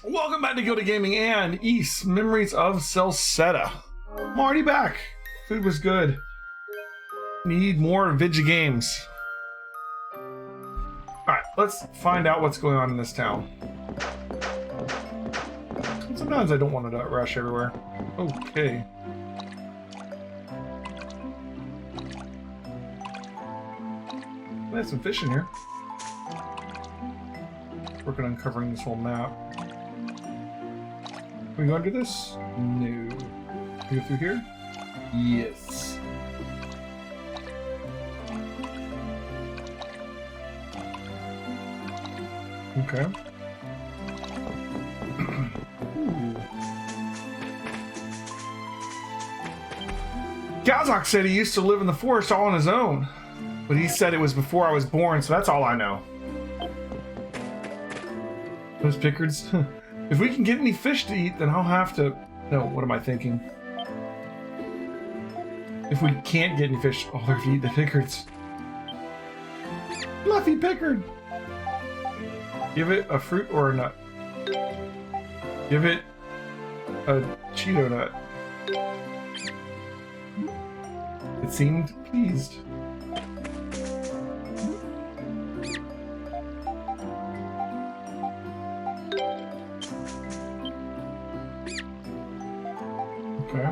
Welcome back to Gilded Gaming and East Memories of Celceta. I'm already back. Food was good. Need more Vidya games. Alright, let's find out what's going on in this town. Sometimes I don't want to rush everywhere. Okay. I have some fish in here. Working on covering this whole map. Can we go under this? No. Can we go through here? Yes. Okay. Gazik said he used to live in the forest all on his own, but he said it was before I was born, so that's all I know. Those pickards. If we can get any fish to eat, then I'll have to... No, what am I thinking? If we can't get any fish, I'll have to eat the pickards. Fluffy pickard! Give it a fruit or a nut. Give it a Cheeto nut. It seemed pleased. Okay.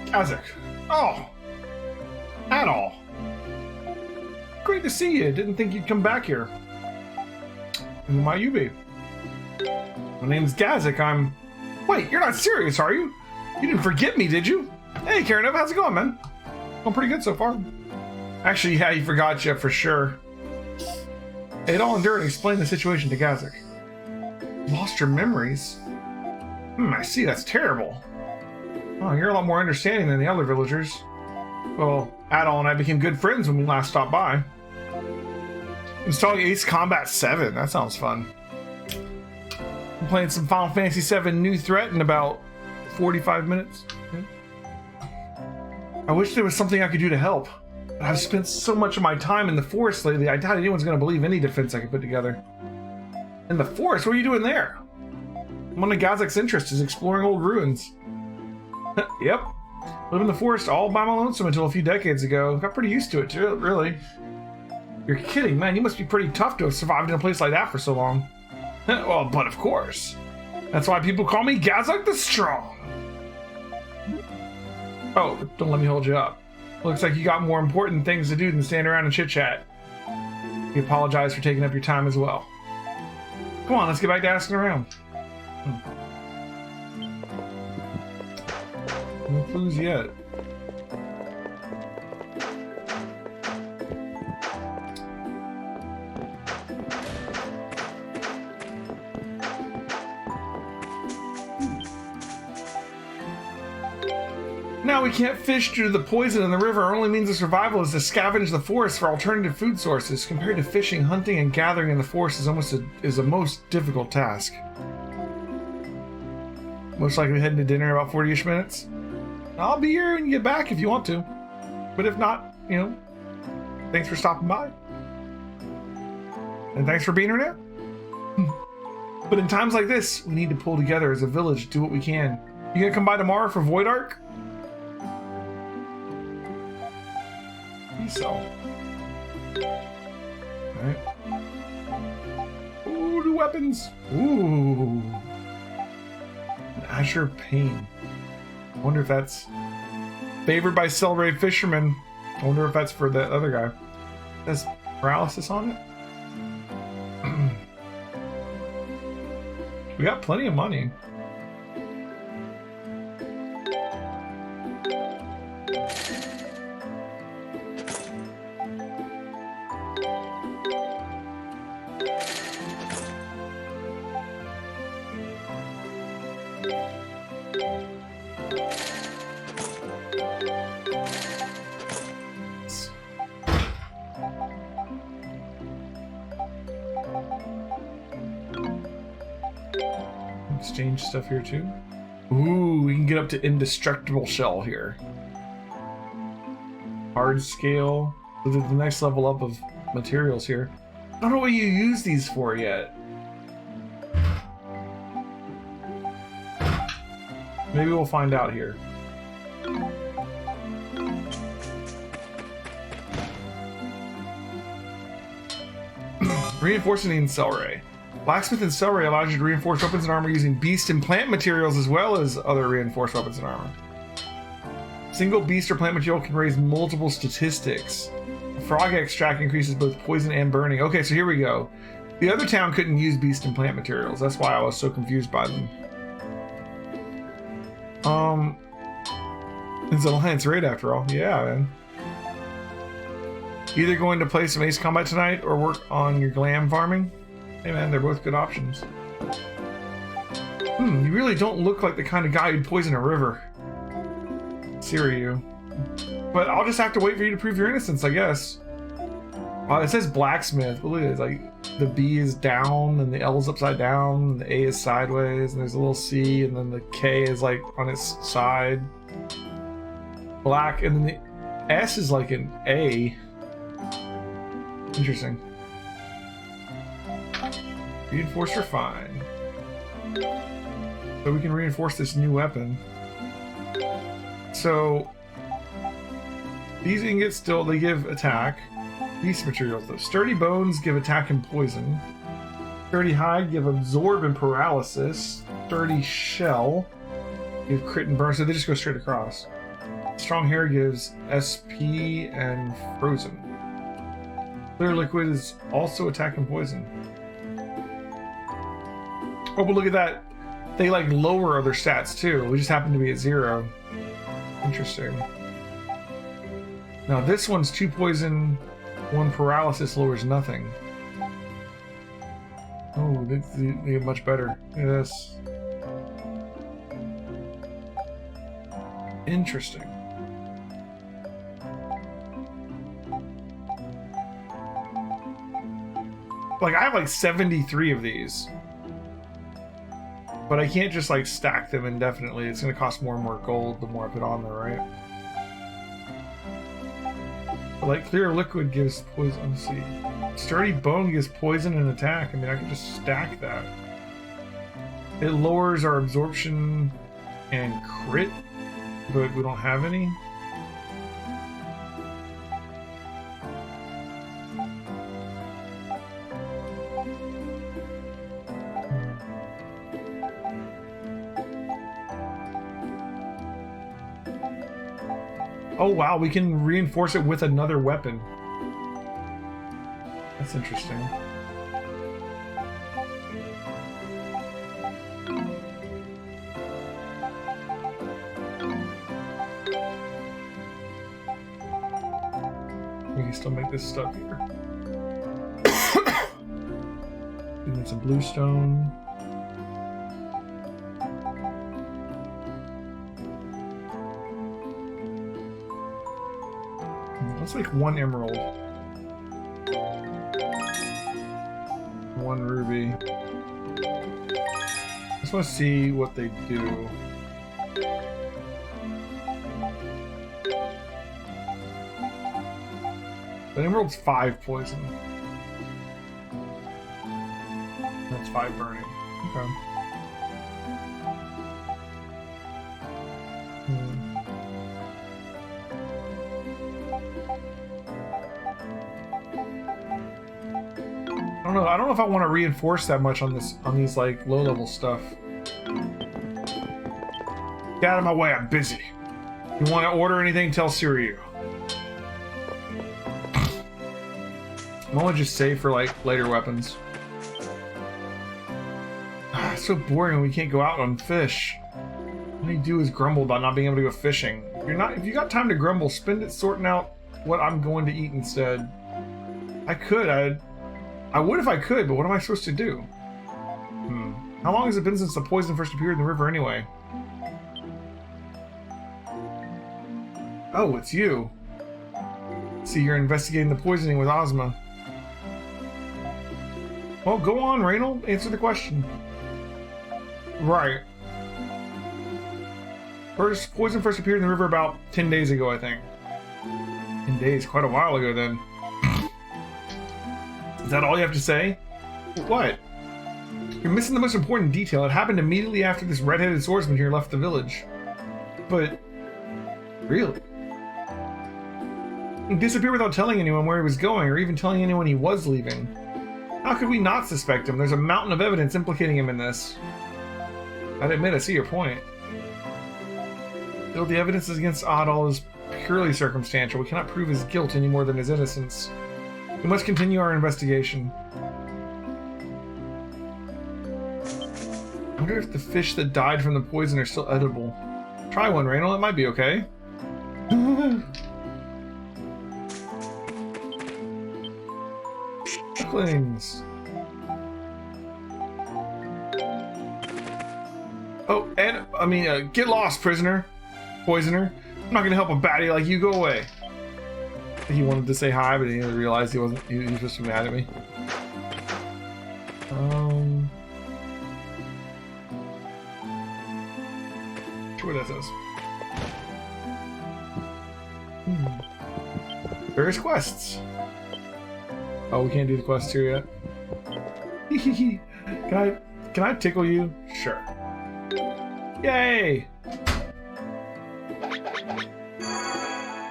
Gazik. Oh! At all. Great to see you. Didn't think you'd come back here. Who might you be? My name's Gazik. I'm... Wait, you're not serious, are you? You didn't forget me, did you? Hey, Karen, how's it going, man? Going pretty good so far. Actually, yeah, he forgot you for sure. Hey, I'll endure and explain the situation to Gazik. Lost your memories? I see, that's terrible. Oh, you're a lot more understanding than the other villagers. Well, Adol and I became good friends when we last stopped by. Installing Ace Combat 7, that sounds fun. I'm playing some Final Fantasy 7 New Threat in about 45 minutes. I wish there was something I could do to help. But I've spent so much of my time in the forest lately, I doubt anyone's going to believe any defense I could put together. In the forest? What are you doing there? One of Gazik's interests is exploring old ruins. Yep. Lived in the forest all by my lonesome until a few decades ago. Got pretty used to it too, really. You're kidding, man. You must be pretty tough to have survived in a place like that for so long. Well, but of course. That's why people call me Gazik the Strong. Oh, don't let me hold you up. Looks like you got more important things to do than stand around and chit-chat. We apologize for taking up your time as well. Come on, let's get back to asking around. No clues yet. Now we can't fish due to the poison in the river. Our only means of survival is to scavenge the forest for alternative food sources. Compared to fishing, hunting, and gathering in the forest is a most difficult task. Most likely heading to dinner in about 40-ish minutes. I'll be here when you get back if you want to. But if not, you know, thanks for stopping by. And thanks for being here now. But in times like this, we need to pull together as a village, do what we can. You gonna come by tomorrow for Void Arc? So. Alright. Ooh, new weapons. Ooh. An Azure Pain. I wonder if that's favored by Celebrate Fisherman. I wonder if that's for the other guy. Has paralysis on it? We got plenty of money. Exchange stuff here too. Ooh, we can get up to indestructible shell here. Hard scale. So there's a nice level up of materials here. I don't know what you use these for yet. Maybe we'll find out here. Reinforcing in Celery. Blacksmith and Celery allows you to reinforce weapons and armor using beast and plant materials as well as other reinforced weapons and armor. Single beast or plant material can raise multiple statistics. Frog extract increases both poison and burning. Okay, so here we go. The other town couldn't use beast and plant materials. That's why I was so confused by them. It's an alliance raid after all. Yeah, man. Either going to play some Ace Combat tonight or work on your glam farming? Hey man, they're both good options. You really don't look like the kind of guy who'd poison a river. Siryu. But I'll just have to wait for you to prove your innocence, I guess. It says blacksmith, but look at it, like the B is down and the L is upside down and the A is sideways and there's a little C and then the K is like on its side. Black, and then the S is like an A. Interesting. Reinforce refine. So we can reinforce this new weapon. So these ingots still, they give attack. These materials though. Sturdy bones give attack and poison. Sturdy hide give absorb and paralysis. Sturdy shell give crit and burn, so they just go straight across. Strong hair gives SP and frozen. Clear liquid is also attack and poison. Oh, but look at that. They like lower other stats too. We just happen to be at 0. Interesting. Now this one's 2 poison, 1 paralysis, lowers nothing. Oh, they get much better. Look at this. Interesting. Like, I have like 73 of these. But I can't just like stack them indefinitely. It's going to cost more and more gold the more I put on there, right? But like, clear liquid gives poison. Let's see. Sturdy bone gives poison and attack. I mean, I could just stack that. It lowers our absorption and crit, but we don't have any. Oh wow, we can reinforce it with another weapon. That's interesting. We can still make this stuff here. We need some bluestone. Let's make 1 emerald. 1 ruby. I just want to see what they do. The emerald's 5 poison. That's 5 burning. Okay. I don't know if I want to reinforce that much on these like low-level stuff. Get out of my way, I'm busy. You want to order anything, tell Siryu. I'm gonna just save for like later weapons. It's so boring when we can't go out and fish. All you do is grumble about not being able to go fishing. If you got time to grumble, spend it sorting out what I'm going to eat instead. I would if I could, but what am I supposed to do? How long has it been since the poison first appeared in the river anyway? Oh, it's you. See, you're investigating the poisoning with Osmo. Well, go on, Randall. Answer the question. Right. Poison first appeared in the river about 10 days ago, I think. 10 days, quite a while ago then. Is that all you have to say? What? You're missing the most important detail. It happened immediately after this red-headed swordsman here left the village. But... really? He disappeared without telling anyone where he was going, or even telling anyone he was leaving. How could we not suspect him? There's a mountain of evidence implicating him in this. I'd admit, I see your point. Though the evidence against Adal is purely circumstantial, we cannot prove his guilt any more than his innocence. We must continue our investigation. I wonder if the fish that died from the poison are still edible. Try one, Randall. It might be okay. Ducklings. Oh, and I mean, get lost, prisoner. Poisoner. I'm not gonna help a baddie like you. Go away. He wanted to say hi, but he realized he wasn't. He was just mad at me. Sure what that says. Various quests. Oh, we can't do the quests here yet. Can I tickle you? Sure. Yay!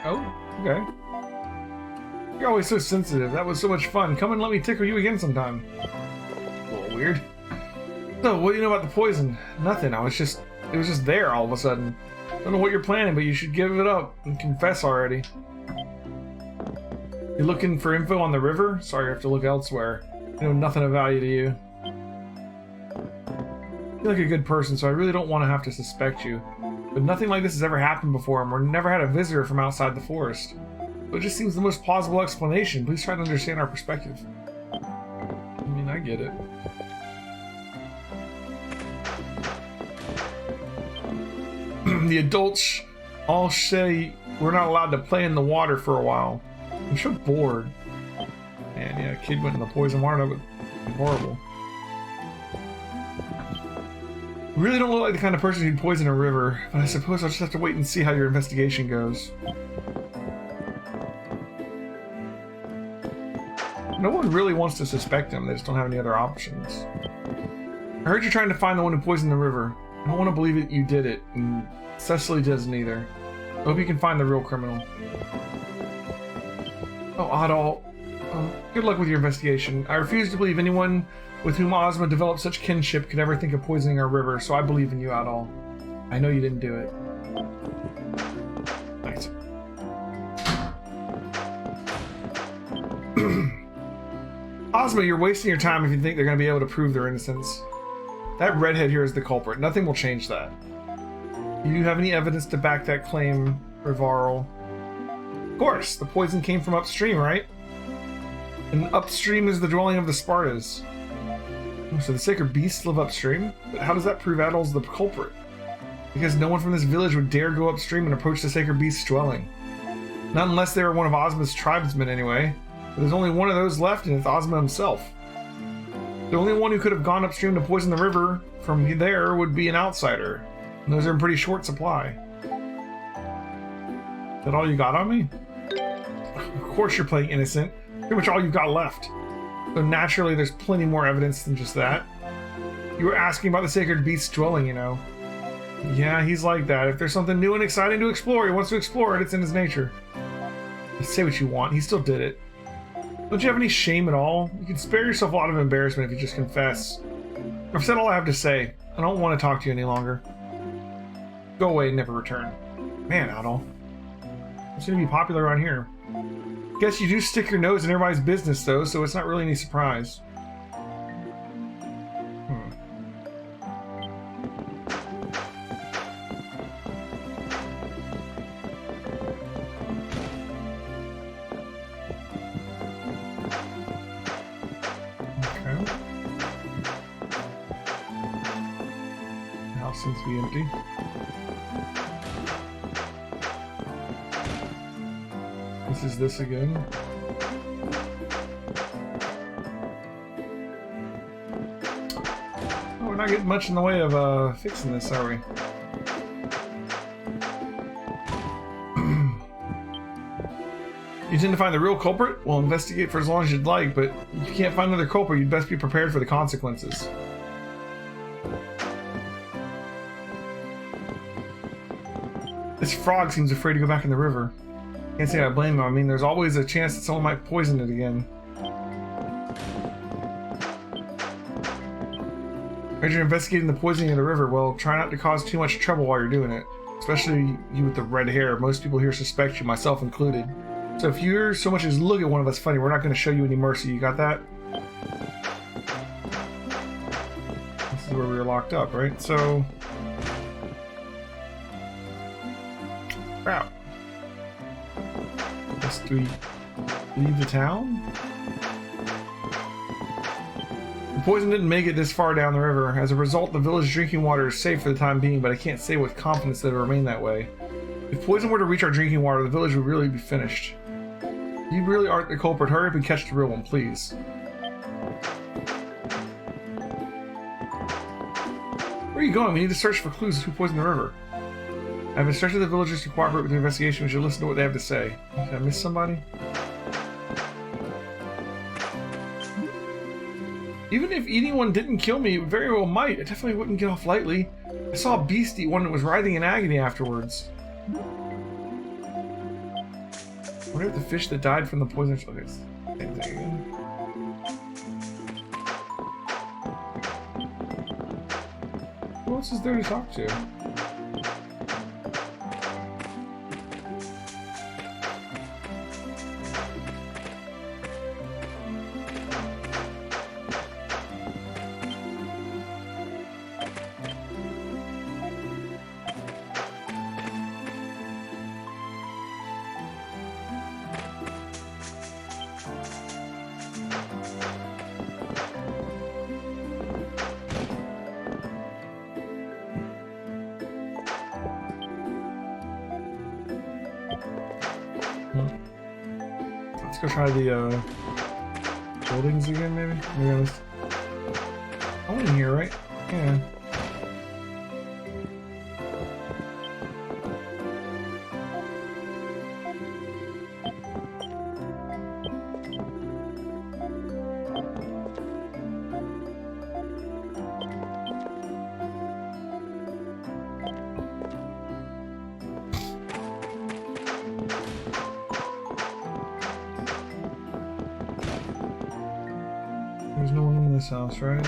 Oh, okay. You're always so sensitive. That was so much fun. Come and let me tickle you again sometime. A little weird. So, what do you know about the poison? Nothing. It was just there all of a sudden. Don't know what you're planning, but you should give it up and confess already. You're looking for info on the river? Sorry, you have to look elsewhere. I know nothing of value to you. You're like a good person, so I really don't want to have to suspect you. But nothing like this has ever happened before, and we've never had a visitor from outside the forest. So it just seems the most plausible explanation. Please try to understand our perspective. I mean, I get it. The adults all say we're not allowed to play in the water for a while. I'm so bored. Man, yeah, a kid went in the poison water. That would be horrible. You really don't look like the kind of person who'd poison a river, but I suppose I'll just have to wait and see how your investigation goes. No one really wants to suspect him, they just don't have any other options. I heard you're trying to find the one who poisoned the river. I don't want to believe that you did it, and Cecily doesn't either. I hope you can find the real criminal. Oh, Adal. Good luck with your investigation. I refuse to believe anyone with whom Osmo developed such kinship could ever think of poisoning our river, so I believe in you, Adal. I know you didn't do it. Nice. Osmo, you're wasting your time if you think they're going to be able to prove their innocence. That redhead here is the culprit. Nothing will change that. Do you have any evidence to back that claim, Rivarl? Of course, the poison came from upstream, right? And upstream is the dwelling of the Spartas. So the sacred beasts live upstream? But how does that prove Adal's the culprit? Because no one from this village would dare go upstream and approach the sacred beast's dwelling. Not unless they were one of Osmo's tribesmen anyway. But there's only one of those left, and it's Osmo himself. The only one who could have gone upstream to poison the river from there would be an outsider. And those are in pretty short supply. Is that all you got on me? Of course you're playing innocent. Pretty much all you've got left. So naturally there's plenty more evidence than just that. You were asking about the sacred beast's dwelling, you know. Yeah, he's like that. If there's something new and exciting to explore, he wants to explore it. It's in his nature. You say what you want. He still did it. Don't you have any shame at all? You can spare yourself a lot of embarrassment if you just confess. I've said all I have to say. I don't want to talk to you any longer. Go away and never return. Man, Adal. It's going to be popular around here. Guess you do stick your nose in everybody's business, though, so it's not really any surprise. Okay. The house seems to be empty. This is this again. Oh, we're not getting much in the way of fixing this, are we? You intend to find the real culprit? Well, investigate for as long as you'd like, but if you can't find another culprit, you'd best be prepared for the consequences. This frog seems afraid to go back in the river. Can't say I blame him. I mean, there's always a chance that someone might poison it again. As you're investigating the poisoning of the river, well, try not to cause too much trouble while you're doing it. Especially you with the red hair. Most people here suspect you, myself included. So if you're so much as look at one of us funny, we're not going to show you any mercy. You got that? This is where we were locked up, right? So... crap. Guess do we leave the town? The poison didn't make it this far down the river. As a result, the village drinking water is safe for the time being, but I can't say with confidence that it'll remain that way. If poison were to reach our drinking water, the village would really be finished. You really aren't the culprit. Hurry up and catch the real one, please. Where are you going? We need to search for clues as to who poisoned the river. I've instructed the villagers to cooperate with the investigation. We should listen to what they have to say. Did I miss somebody? Even if eating one didn't kill me, it very well might. I definitely wouldn't get off lightly. I saw a beast eat one that was writhing in agony afterwards. What if the fish that died from the poison? Okay, same thing again. Who else is there to talk to? Let's go try the buildings again, maybe? Maybe I'm in here, right? Yeah. There's no one in this house, right?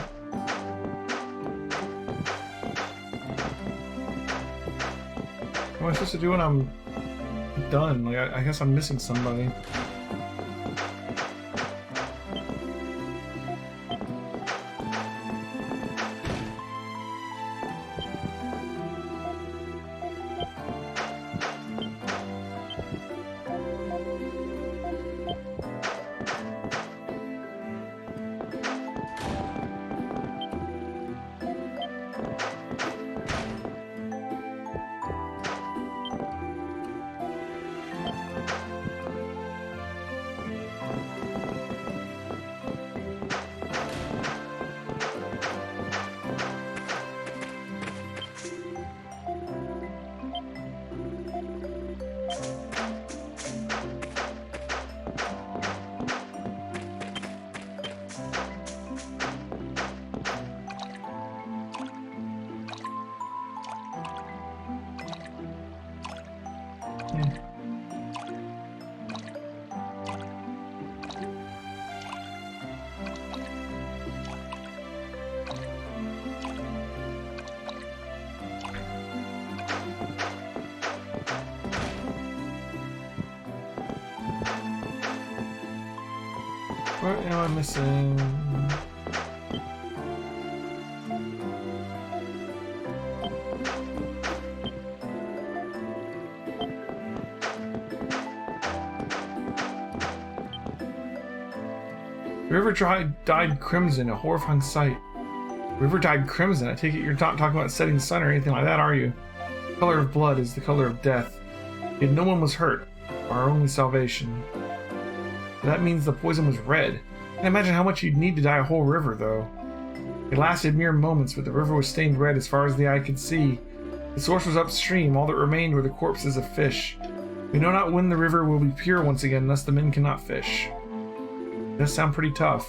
What am I supposed to do when I'm done? Like, I guess I'm missing somebody. What am I missing? The river dyed crimson, a horrifying sight. River dyed crimson? I take it you're not talking about setting sun or anything like that, are you? The color of blood is the color of death. Yet no one was hurt. Our only salvation. That means the poison was red. I can't imagine how much you'd need to dye a whole river, though. It lasted mere moments, but the river was stained red as far as the eye could see. The source was upstream. All that remained were the corpses of fish. We know not when the river will be pure once again, thus the men cannot fish. Does sound pretty tough.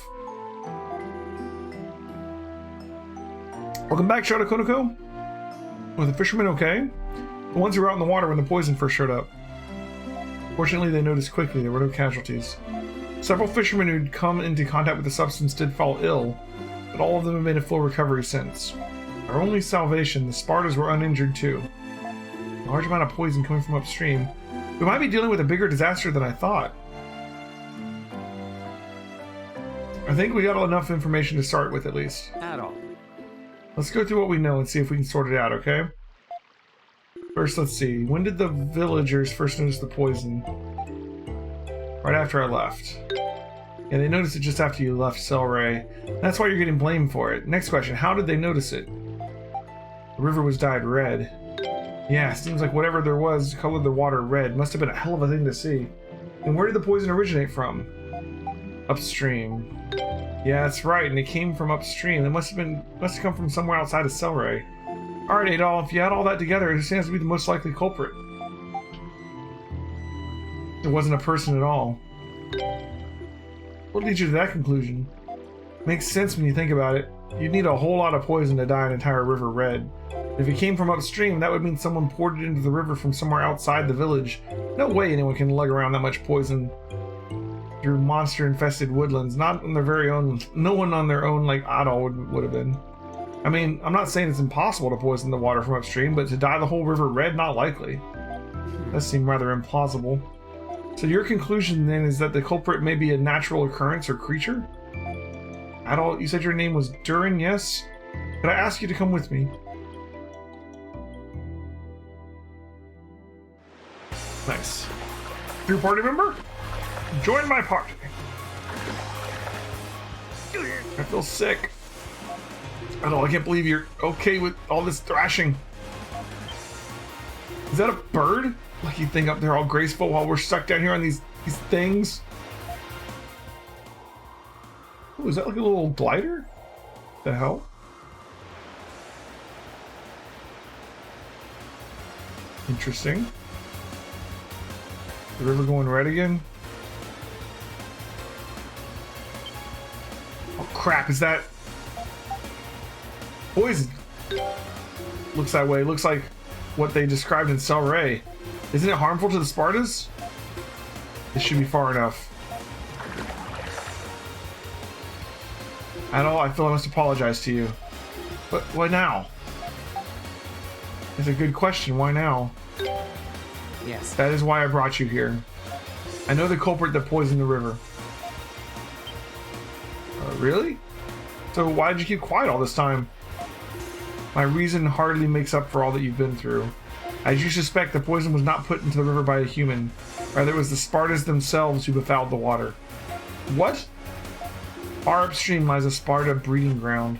Welcome back, Shota Konico. Were the fishermen okay? The ones who were out in the water when the poison first showed up. Fortunately, they noticed quickly there were no casualties. Several fishermen who'd come into contact with the substance did fall ill, but all of them have made a full recovery since. Our only salvation, the Spartas were uninjured too. A large amount of poison coming from upstream. We might be dealing with a bigger disaster than I thought. I think we got enough information to start with, at least. At all. Let's go through what we know and see if we can sort it out, okay? First, let's see. When did the villagers first notice the poison? Right after I left. Yeah, they noticed it just after you left Celceta. That's why you're getting blamed for it. Next question, how did they notice it? The river was dyed red. Yeah, seems like whatever there was colored the water red. Must have been a hell of a thing to see. And where did the poison originate from? Upstream. Yeah, that's right, and it came from upstream. It must have come from somewhere outside of Celceta. Alright, Adol, if you add all that together, it stands to be the most likely culprit. It wasn't a person at all. What leads you to that conclusion? Makes sense when you think about it. You'd need a whole lot of poison to dye an entire river red. If it came from upstream, that would mean someone poured it into the river from somewhere outside the village. No way anyone can lug around that much poison through monster-infested woodlands. Not on their very own. No one on their own like Adol would have been. I mean, I'm not saying it's impossible to poison the water from upstream, but to dye the whole river red, not likely. That seemed rather implausible. So your conclusion then is that the culprit may be a natural occurrence or creature? Adol, you said your name was Durin, yes? Could I ask you to come with me? Nice. New party member? Join my party. I feel sick. Adol, I can't believe you're okay with all this thrashing. Is that a bird? Like you think up there all graceful while we're stuck down here on these things? Oh, is that like a little glider? The hell? Interesting. The river going red again? Oh crap, is that poison? Looks that way. Looks like what they described in Celceta. Isn't it harmful to the Spartas? This should be far enough. Adol, I feel I must apologize to you. But why now? That's a good question. Why now? Yes. That is why I brought you here. I know the culprit that poisoned the river. Really? So why did you keep quiet all this time? My reason hardly makes up for all that you've been through. As you suspect, the poison was not put into the river by a human. Rather, it was the Spartans themselves who befouled the water. What? Far upstream lies a Sparta breeding ground.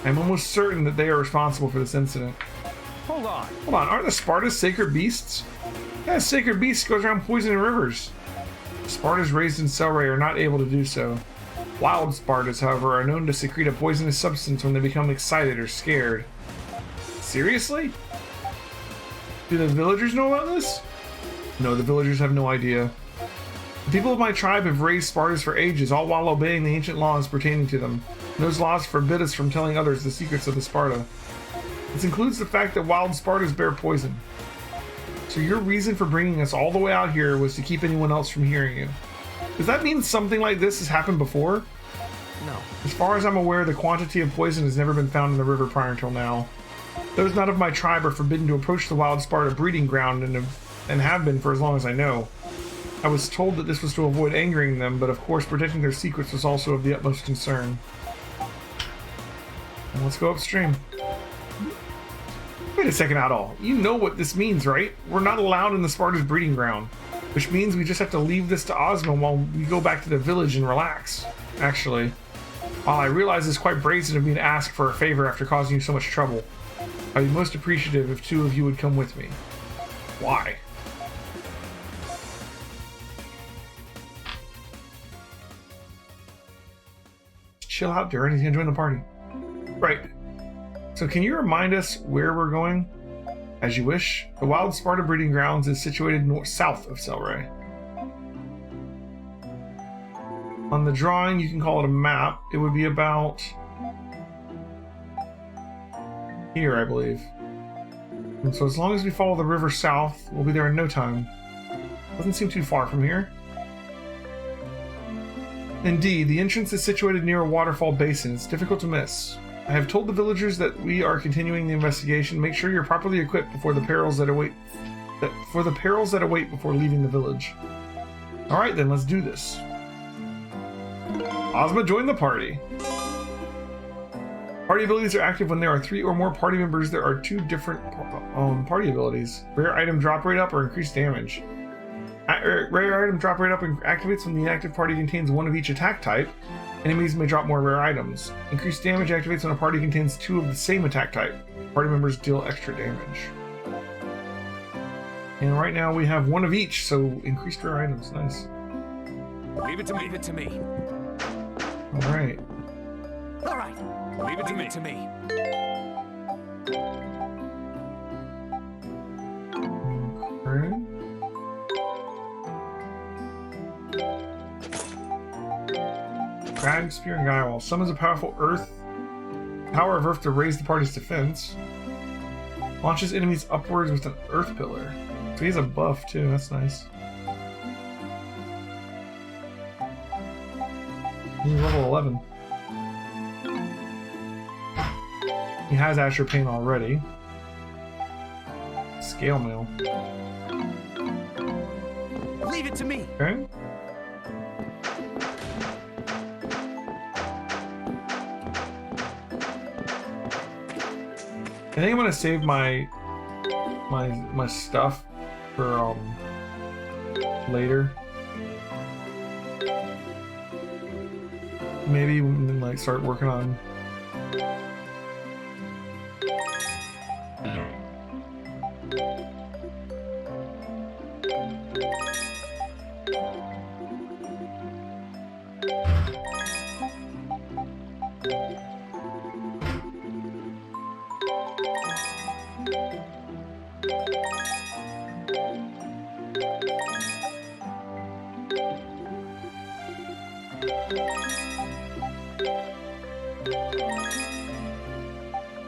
I'm almost certain that they are responsible for this incident. Hold on. Hold on, aren't the Spartas sacred beasts? Yeah, sacred beasts goes around poisoning rivers. Spartas raised in Celceta are not able to do so. Wild Spartas, however, are known to secrete a poisonous substance when they become excited or scared. Seriously? Do the villagers know about this? No, the villagers have no idea. The people of my tribe have raised Spartas for ages, all while obeying the ancient laws pertaining to them. Those laws forbid us from telling others the secrets of the Sparta. This includes the fact that wild Spartas bear poison. So your reason for bringing us all the way out here was to keep anyone else from hearing you. Does that mean something like this has happened before? No. As far as I'm aware, the quantity of poison has never been found in the river prior until now. Those not of my tribe are forbidden to approach the wild Sparta breeding ground and have been for as long as I know. I was told that this was to avoid angering them, but of course protecting their secrets was also of the utmost concern. And let's go upstream. Wait a second, Adol. You know what this means, right? We're not allowed in the Sparta's breeding ground, which means we just have to leave this to Osmo while we go back to the village and relax. Actually, while I realize it's quite brazen of me to ask for a favor after causing you so much trouble, I'd be most appreciative if two of you would come with me. Why? Chill out, Durin. He's gonna join the party. Right. So can you remind us where we're going? As you wish. The Wild Sparta Breeding Grounds is situated south of Selray. On the drawing, you can call it a map. It would be about here, I believe. And so as long as we follow the river south, we'll be there in no time. Doesn't seem too far from here. Indeed, the entrance is situated near a waterfall basin. It's difficult to miss. I have told the villagers that we are continuing the investigation. Make sure you're properly equipped before the perils that await before leaving the village. All right, then let's do this. Osmo, join the party. Party abilities are active when there are 3 or more party members. There are 2 different party abilities. Rare item drop rate up or increased damage. Rare item drop rate up activates when the active party contains 1 of each attack type. Enemies may drop more rare items. Increased damage activates when a party contains 2 of the same attack type. Party members deal extra damage. And right now we have 1 of each, so increased rare items. Nice. Leave it to me. Leave it to me. All right. All right. Leave it to me. Okay. Crag, Spear, and Guile. Summons a powerful power of Earth to raise the party's defense. Launches enemies upwards with an Earth Pillar. So he has a buff too, that's nice. He's level 11. He has Asher Pain already. Scale Mail. Leave it to me. Okay. I think I'm gonna save my stuff for later. Maybe we can like start working on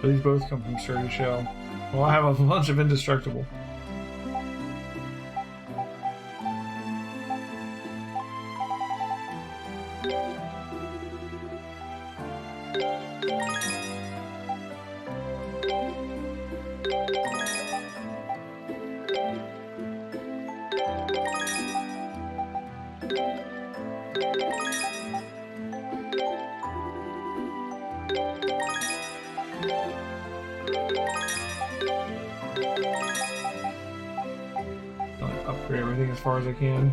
these both come from Sturdy Shell. Well, I have a bunch of indestructible. Upgrade everything as far as I can.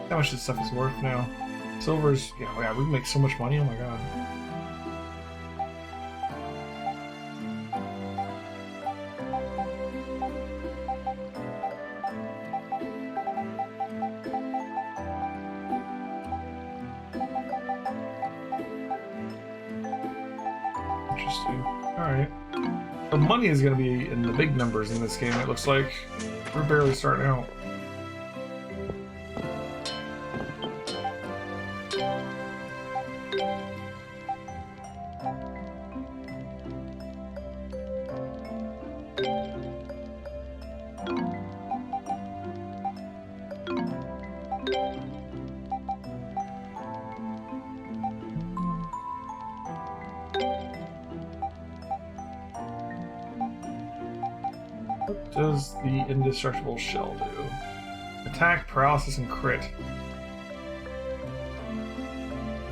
How much this stuff is worth now? Silver's, yeah, we can make so much money, oh my god. Interesting. Alright. The money is going to be in the big numbers in this game, it looks like. We're barely starting out. What does the indestructible shell do? Attack, paralysis, and crit.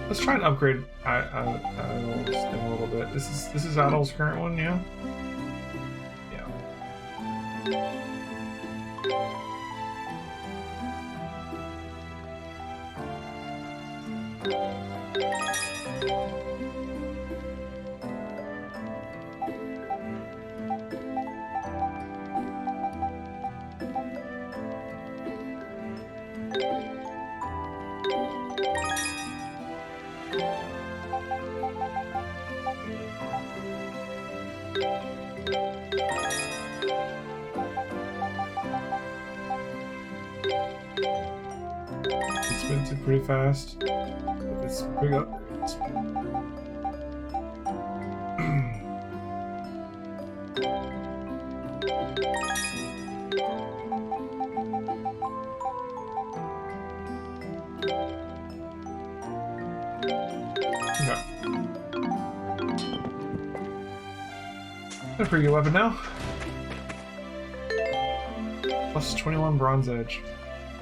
Let's try and upgrade Idol's thing a little bit. This is Idol's current one, yeah? Yeah. Pretty fast. It's big upgrades. Okay. That's a pretty good weapon now. Plus 21 bronze edge.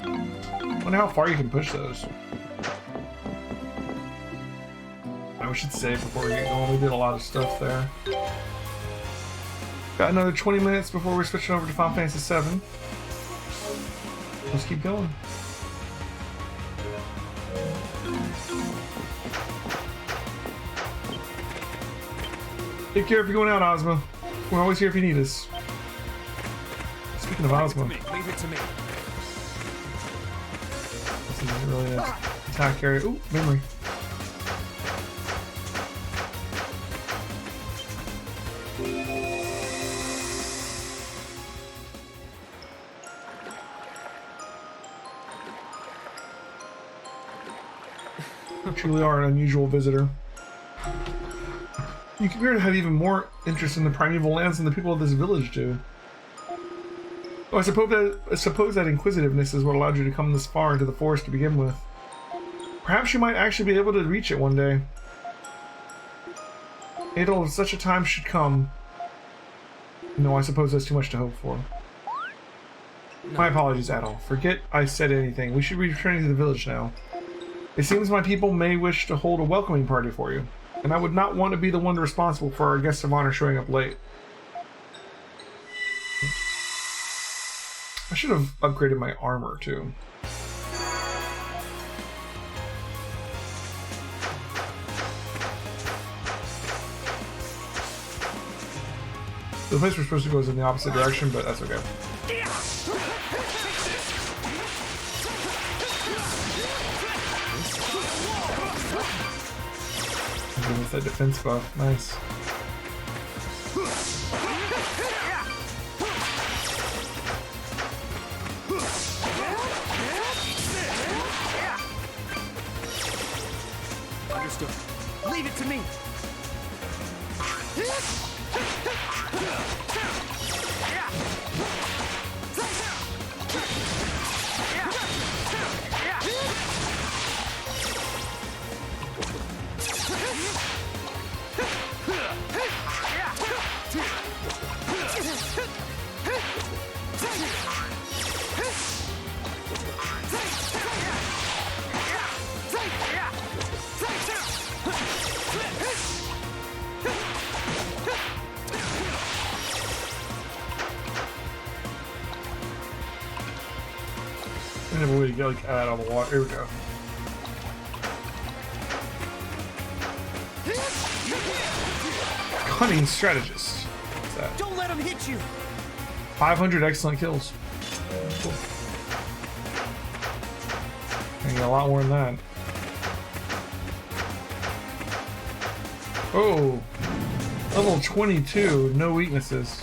Wonder how far you can push those. We should save before we get going. We did a lot of stuff there. Got another 20 minutes before we're switching over to Final Fantasy VII. Let's keep going. Take care if you're going out, Osmo. We're always here if you need us. Speaking of Osmo. Leave it to me. This isn't really an attack area. Ooh, memory. Truly are an unusual visitor. You appear to have even more interest in the primeval lands than the people of this village do. Oh, I suppose that inquisitiveness is what allowed you to come this far into the forest to begin with. Perhaps you might actually be able to reach it one day. Adol, if such a time should come. No, I suppose that's too much to hope for. My apologies, Adol. Forget I said anything. We should be returning to the village now. It seems my people may wish to hold a welcoming party for you, and I would not want to be the one responsible for our guests of honor showing up late. I should have upgraded my armor, too. The place we're supposed to go is in the opposite direction, but that's okay. With that defense buff, nice. Understood. Leave it to me. I never really get like out of the water. Here we go. Cunning strategist. What's that? Don't let him hit you. 500 excellent kills. Cool. I get a lot more than that. Oh, level 22, no weaknesses.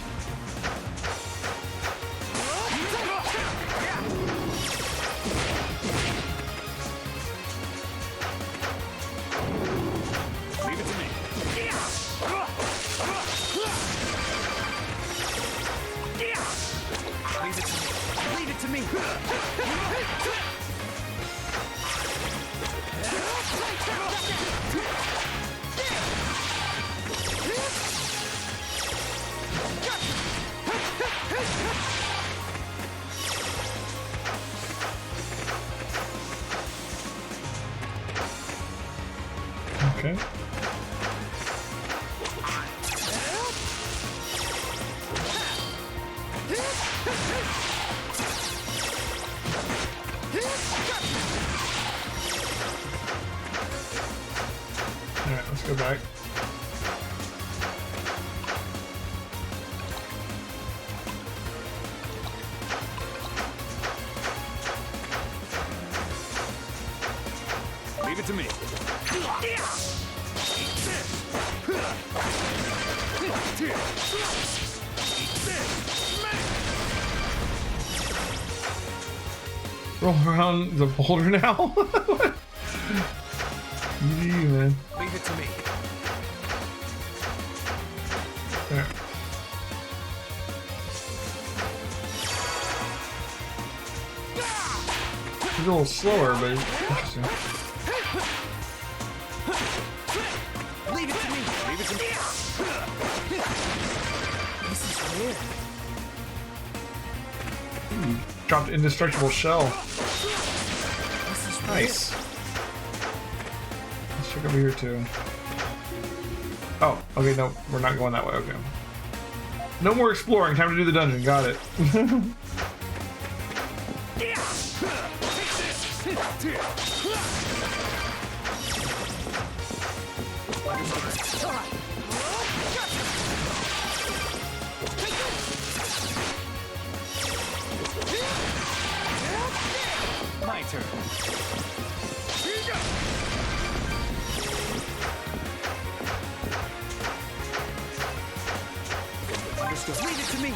Alright, let's go back. Leave it to me. Roll around the boulder now? What? You, man. Leave it to me. There. He's a little slower, but interesting. Leave it to me. Leave it to me. This is weird. Ooh, dropped indestructible shell. This is Nice. Let's check over here too. Oh, okay, no, we're not going that way, okay. No more exploring, time to do the dungeon, got it. My turn. Understood. Leave it to me.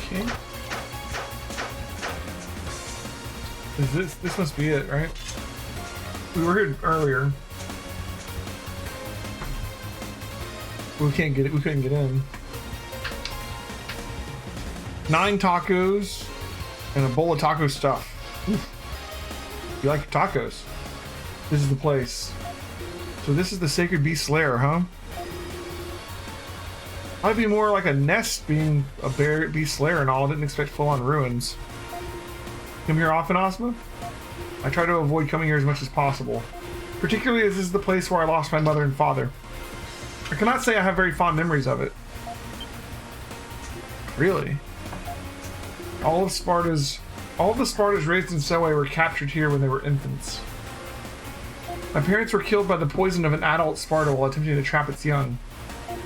Okay. This must be it, right? We were here earlier. We can't get it. We couldn't get in. 9 tacos and a bowl of taco stuff. Oof. You like your tacos? This is the place. So this is the Sacred Beast Slayer, huh? Might be more like a nest being a beast slayer and all. I didn't expect full-on ruins. Come here often, Osmo? I try to avoid coming here as much as possible, particularly as this is the place where I lost my mother and father. I cannot say I have very fond memories of it. Really? All of the Spartas raised in Selway were captured here when they were infants. My parents were killed by the poison of an adult Sparta while attempting to trap its young.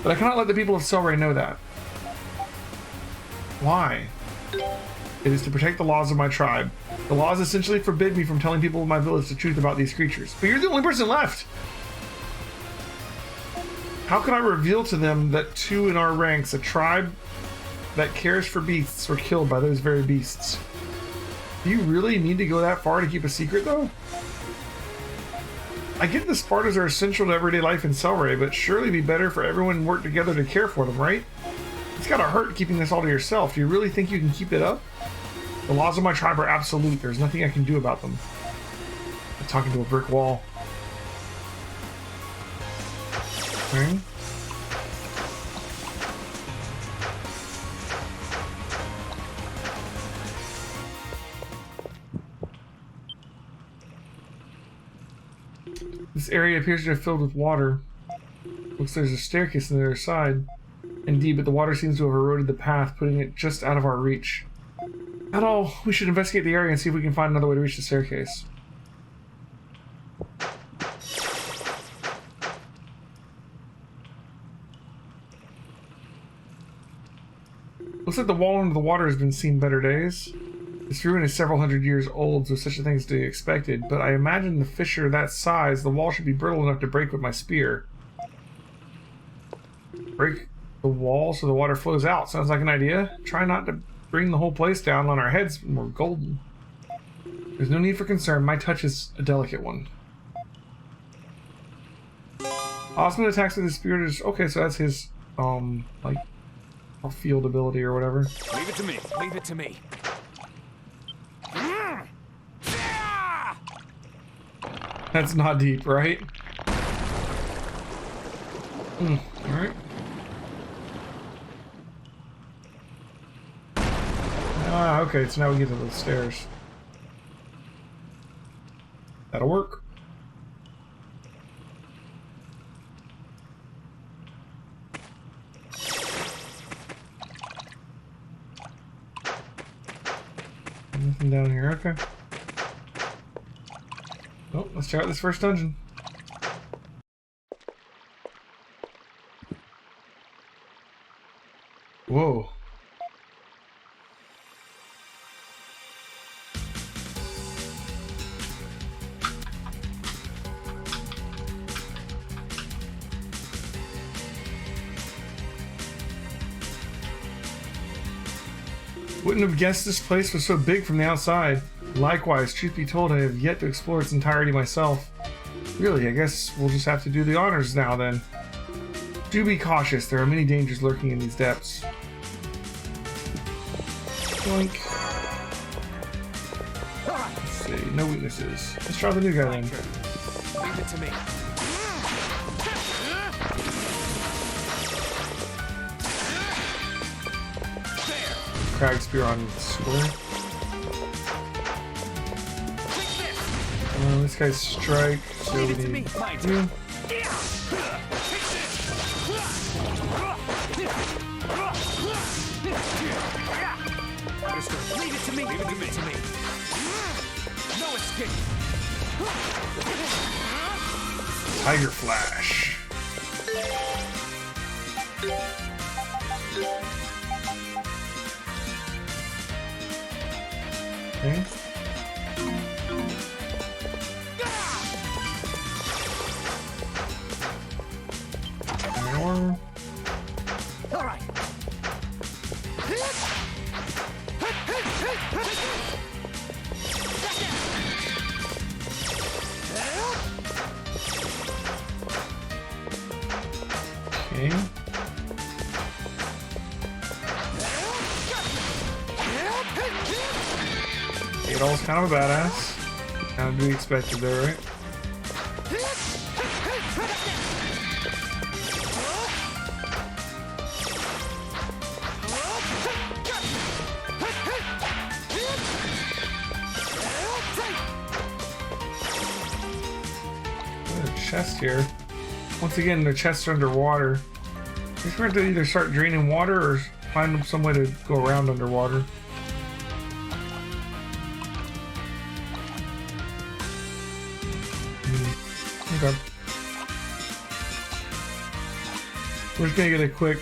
But I cannot let the people of Selway know that. Why? It is to protect the laws of my tribe. The laws essentially forbid me from telling people of my village the truth about these creatures. But you're the only person left! How can I reveal to them that 2 in our ranks, a tribe that cares for beasts, were killed by those very beasts? Do you really need to go that far to keep a secret, though? I get the Spartans are essential to everyday life in Selray, but surely it'd be better for everyone to work together to care for them, right? It's gotta hurt keeping this all to yourself. Do you really think you can keep it up? The laws of my tribe are absolute. There's nothing I can do about them. I'm talking to a brick wall. Okay. This area appears to have filled with water. Looks like there's a staircase on the other side. Indeed, but the water seems to have eroded the path, putting it just out of our reach. At all, we should investigate the area and see if we can find another way to reach the staircase. Looks like the wall under the water has been seen better days. This ruin is several hundred years old, so such a thing is to be expected, but I imagine the fissure that size, the wall should be brittle enough to break with my spear. Break the wall so the water flows out. Sounds like an idea. Try not to bring the whole place down on our heads when we're golden. There's no need for concern. My touch is a delicate one. Osmo attacks with his spear. Okay, so that's his, like, Or field ability or whatever. Leave it to me. Leave it to me. That's not deep, right? Alright. Ah, okay, so now we get to the stairs. That'll work. Nothing down here, okay. Oh, let's check out this first dungeon. Whoa. Wouldn't have guessed this place was so big from the outside. Likewise, truth be told, I have yet to explore its entirety myself. Really, I guess we'll just have to do the honors now then. Do be cautious, there are many dangers lurking in these depths. Boink. Let's see, no weaknesses. Let's try the new guy then. Leave it to me. Crag spear on square. This guy's strike, so we need you. Leave it to me. Leave it to me. No escape. Tiger Flash. Okay. More. All right. Okay. Adol's kind of a badass. Kind of to be expected there, right? Chest here. Once again, the chests are underwater. I guess we're going to either start draining water or find some way to go around underwater. Okay. We're just going to get a quick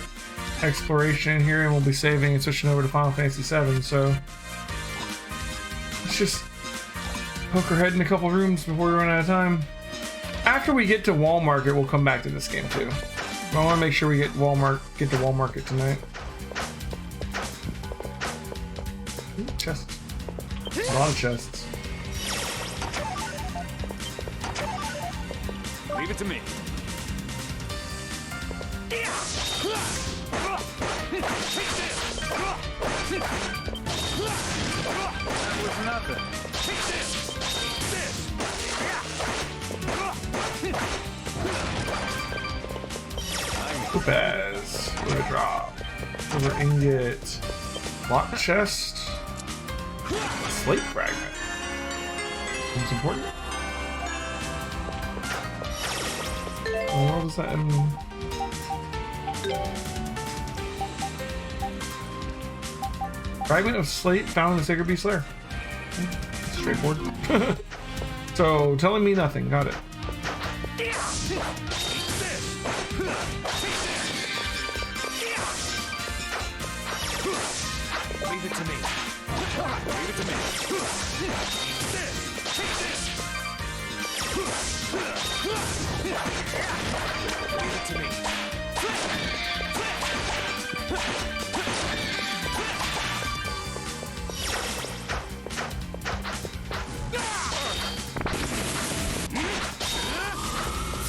exploration here and we'll be saving and switching over to Final Fantasy VII, so let's just poke our head in a couple rooms before we run out of time. After we get to Wall Market, we'll come back to this game too. I want to make sure we get to Wall Market tonight. Ooh, chests. A lot of chests. Leave it to me. That was nothing. Topaz. What a drop. Silver ingot. Lock chest. Slate fragment. It's important. What was that? Fragment of slate found in the Sacred Beast Lair. Straightforward. So, telling me nothing. Got it. Leave it to me. Leave it to me. Leave it to me.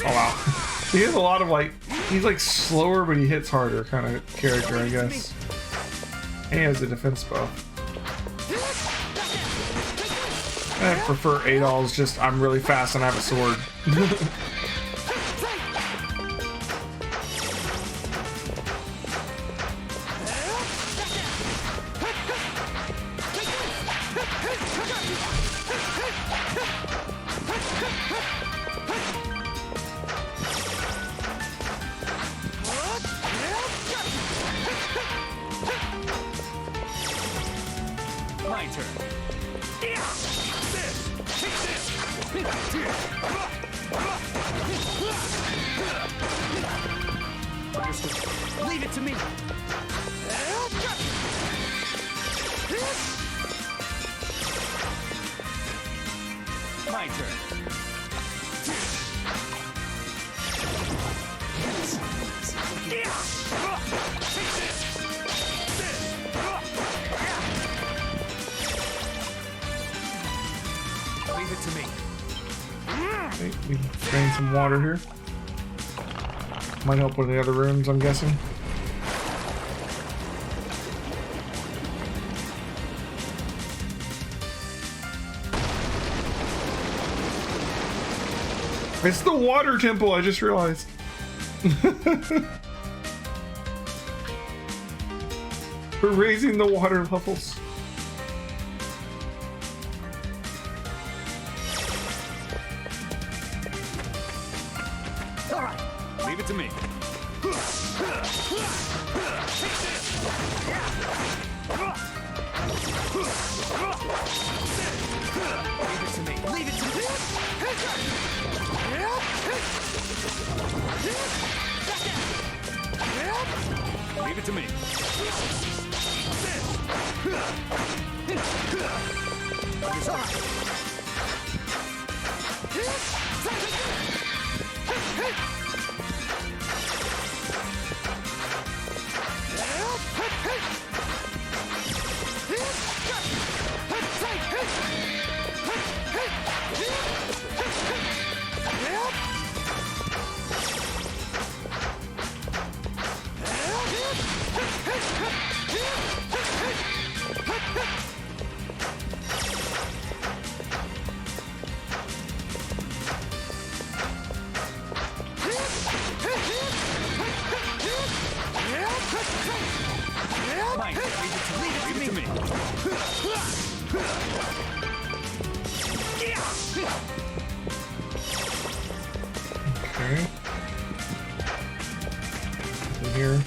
Oh wow. He has a lot of like He's like slower, but he hits harder kind of character, I guess. And he has a defense buff. I prefer Adol's just I'm really fast and I have a sword. My turn. Leave it to me. My turn. Leave it to me. Okay, we can drain some water here. Might help with the other rooms, I'm guessing. It's the water temple, I just realized. We're raising the water levels. All right. Leave it to me. Leave it to me. Leave it to me. Leave it to me. Mine. Leave it to me. Okay. In here.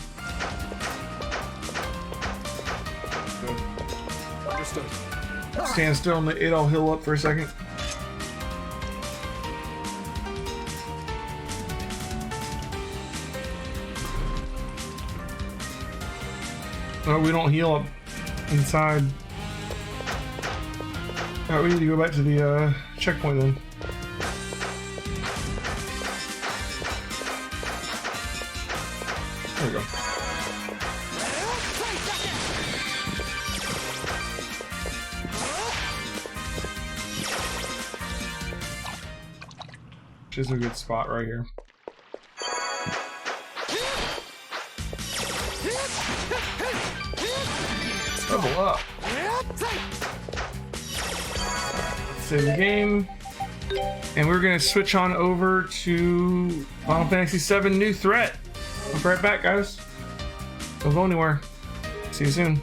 Understood. Stand still and the Adol heal up for a second. Oh, we don't heal up inside. Alright, we need to go back to the checkpoint then. There we go. Which is a good spot right here. Level up. Save the game. And we're gonna switch on over to Final Fantasy VII New Threat. I'll be right back, guys. Don't go anywhere. See you soon.